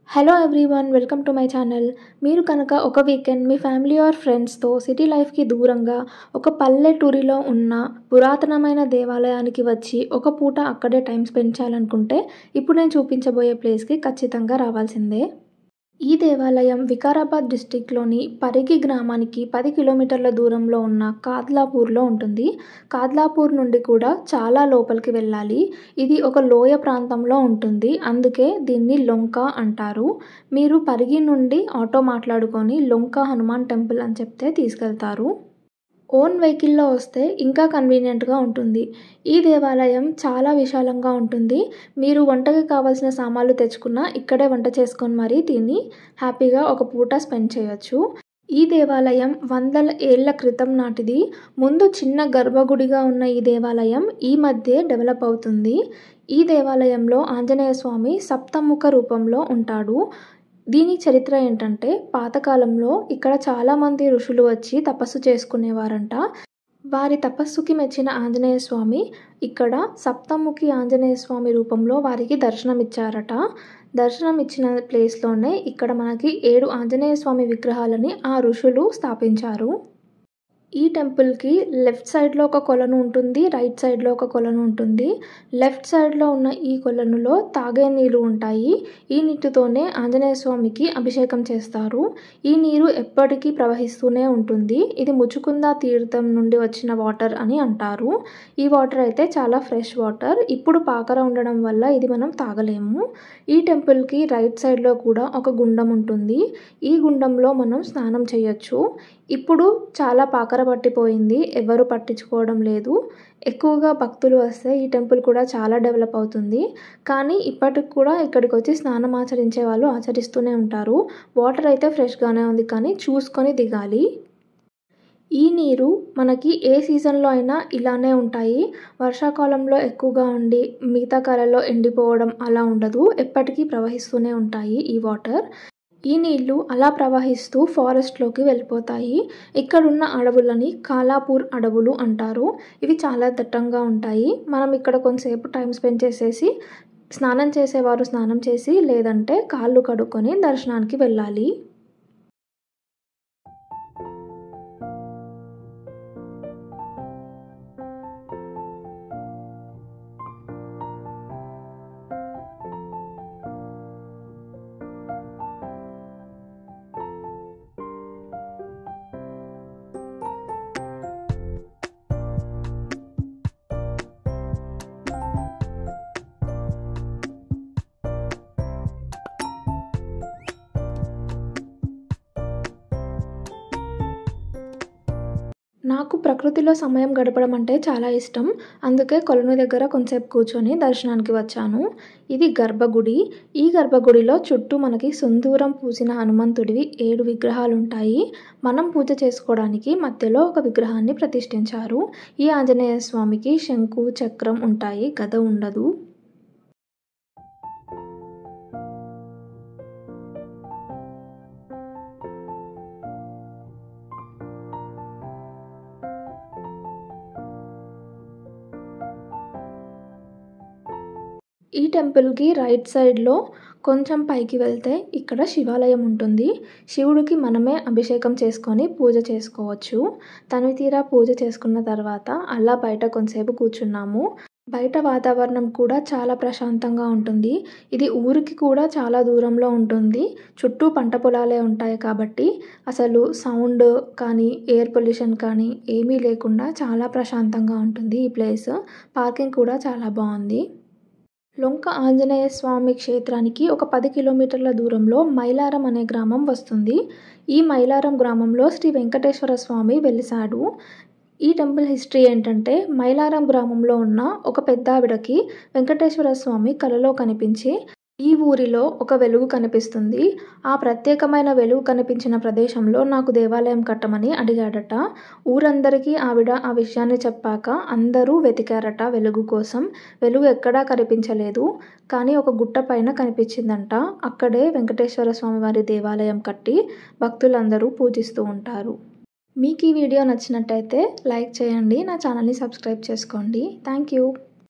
Hello everyone, welcome to my channel. మీరు కనుక ఒక వీకెండ్ మీ ఫ్యామిలీ ఆర్ ఫ్రెండ్స్తో సిటీ లైఫ్కి దూరంగా ఒక పల్లెటూరిలో ఉన్న పురాతనమైన దేవాలయానికి వచ్చి ఒక పూట అక్కడే టైం స్పెండ్ చేయాలనుకుంటే ఇప్పుడు నేను చూపించబోయే ప్లేస్కి ఖచ్చితంగా రావాల్సిందే. ఈ దేవాలయం వికారాబాద్ డిస్టిక్లోని పరిగి గ్రామానికి 10 కిలోమీటర్ల దూరంలో ఉన్న కాద్లాపూర్లో ఉంటుంది. కాద్లాపూర్ నుండి కూడా చాలా లోపలికి వెళ్ళాలి. ఇది ఒక లోయ ప్రాంతంలో ఉంటుంది, అందుకే దీన్ని లొంక అంటారు. మీరు పరిగి నుండి ఆటో మాట్లాడుకొని లొంక హనుమాన్ టెంపుల్ అని చెప్తే తీసుకెళ్తారు. ఓన్ వెహికల్లో వస్తే ఇంకా కన్వీనియంట్గా ఉంటుంది. ఈ దేవాలయం చాలా విశాలంగా ఉంటుంది. మీరు వంటకి కావాల్సిన సామాన్లు తెచ్చుకున్నా ఇక్కడే వంట చేసుకొని మరీ దీన్ని హ్యాపీగా ఒక పూట స్పెండ్ చేయొచ్చు. ఈ దేవాలయం వందల ఏళ్ల క్రితం నాటిది. ముందు చిన్న గర్భగుడిగా ఉన్న ఈ దేవాలయం ఈ మధ్య డెవలప్ అవుతుంది. ఈ దేవాలయంలో ఆంజనేయ స్వామి సప్తముఖ రూపంలో ఉంటాడు. దీని చరిత్ర ఏంటంటే, పాతకాలంలో ఇక్కడ చాలామంది ఋషులు వచ్చి తపస్సు చేసుకునేవారంట. వారి తపస్సుకి మెచ్చిన ఆంజనేయ స్వామి ఇక్కడ సప్తముఖి ఆంజనేయ స్వామి రూపంలో వారికి దర్శనమిచ్చారట. దర్శనం ఇచ్చిన ప్లేస్లోనే ఇక్కడ మనకి 7 ఆంజనేయ స్వామి విగ్రహాలని ఆ ఋషులు స్థాపించారు. ఈ టెంపుల్కి లెఫ్ట్ సైడ్లో ఒక కొలను ఉంటుంది, రైట్ సైడ్లో ఒక కొలను ఉంటుంది. లెఫ్ట్ సైడ్లో ఉన్న ఈ కొలనులో తాగే నీరు ఉంటాయి. ఈ నీటితోనే ఆంజనేయ స్వామికి అభిషేకం చేస్తారు. ఈ నీరు ఎప్పటికీ ప్రవహిస్తూనే ఉంటుంది. ఇది ముచుకుంద తీర్థం నుండి వచ్చిన వాటర్ అని అంటారు. ఈ వాటర్ అయితే చాలా ఫ్రెష్ వాటర్. ఇప్పుడు పాకర ఉండడం వల్ల ఇది మనం తాగలేము. ఈ టెంపుల్కి రైట్ సైడ్లో కూడా ఒక గుండం ఉంటుంది. ఈ గుండంలో మనం స్నానం చేయొచ్చు. ఇప్పుడు చాలా పాకర పట్టిపోయింది, ఎవరు పట్టించుకోవడం లేదు. ఎక్కువగా భక్తులు వస్తే ఈ టెంపుల్ కూడా చాలా డెవలప్ అవుతుంది. కానీ ఇప్పటికి కూడా ఇక్కడికి వచ్చి స్నానం ఆచరించే వాళ్ళు ఆచరిస్తూనే ఉంటారు. వాటర్ అయితే ఫ్రెష్గానే ఉంది, కానీ చూసుకొని దిగాలి. ఈ నీరు మనకి ఏ సీజన్లో అయినా ఇలానే ఉంటాయి. వర్షాకాలంలో ఎక్కువగా ఉండి మిగతా కాలంలో ఎండిపోవడం అలా ఉండదు. ఎప్పటికీ ప్రవహిస్తూనే ఉంటాయి ఈ వాటర్. ఈ నీళ్లు అలా ప్రవహిస్తూ ఫారెస్ట్లోకి వెళ్ళిపోతాయి. ఇక్కడున్న అడవులని కాలాపూర్ అడవులు అంటారు. ఇవి చాలా దట్టంగా ఉంటాయి. మనం ఇక్కడ కొంతసేపు టైం స్పెండ్ చేసేసి స్నానం చేసేవారు స్నానం చేసి, లేదంటే కాళ్ళు కడుక్కొని దర్శనానికి వెళ్ళాలి. నాకు ప్రకృతిలో సమయం గడపడం అంటే చాలా ఇష్టం. అందుకే కొలను దగ్గర కొంతసేపు కూర్చొని దర్శనానికి వచ్చాను. ఇది గర్భగుడి. ఈ గర్భగుడిలో చుట్టూ మనకి సింధూరం పూసిన హనుమంతుడివి 7 విగ్రహాలుంటాయి. మనం పూజ చేసుకోవడానికి మధ్యలో ఒక విగ్రహాన్ని ప్రతిష్ఠించారు. ఈ ఆంజనేయ స్వామికి శంకు చక్రం ఉంటాయి, గద ఉండదు. ఈ టెంపుల్కి రైట్ సైడ్లో కొంచెం పైకి వెళ్తే ఇక్కడ శివాలయం ఉంటుంది. శివుడికి మనమే అభిషేకం చేసుకొని పూజ చేసుకోవచ్చు. తనివితీరా పూజ చేసుకున్న తర్వాత అలా బయట కొంతసేపు కూర్చున్నాము. బయట వాతావరణం కూడా చాలా ప్రశాంతంగా ఉంటుంది. ఇది ఊరికి కూడా చాలా దూరంలో ఉంటుంది. చుట్టూ పంట పొలాలే ఉంటాయి కాబట్టి అసలు సౌండ్ కానీ ఎయిర్ పొల్యూషన్ కానీ ఏమీ లేకుండా చాలా ప్రశాంతంగా ఉంటుంది ఈ ప్లేస్. పార్కింగ్ కూడా చాలా బాగుంది. లొంక ఆంజనేయ స్వామి క్షేత్రానికి ఒక 10 కిలోమీటర్ల దూరంలో మైలారం అనే గ్రామం వస్తుంది. ఈ మైలారం గ్రామంలో శ్రీ వెంకటేశ్వర స్వామి వెలిశాడు. ఈ టెంపుల్ హిస్టరీ ఏంటంటే, మైలారం గ్రామంలో ఉన్న ఒక పెద్దావిడకి వెంకటేశ్వర స్వామి కలలో కనిపించి ఈ ఊరిలో ఒక వెలుగు కనిపిస్తుంది. ఆ ప్రత్యేకమైన వెలుగు కనిపించిన ప్రదేశంలో నాకు దేవాలయం కట్టమని అడిగాడట. ఊరందరికీ ఆవిడ ఆ విషయాన్ని చెప్పాక అందరూ వెతికారట వెలుగు కోసం. వెలుగు ఎక్కడా కనిపించలేదు, కానీ ఒక గుట్ట పైన కనిపించిందంట. అక్కడే వెంకటేశ్వర స్వామి వారి దేవాలయం కట్టి భక్తులందరూ పూజిస్తూ ఉంటారు. మీకు ఈ వీడియో నచ్చినట్టయితే లైక్ చేయండి, నా ఛానల్ని సబ్స్క్రైబ్ చేసుకోండి. Thank you.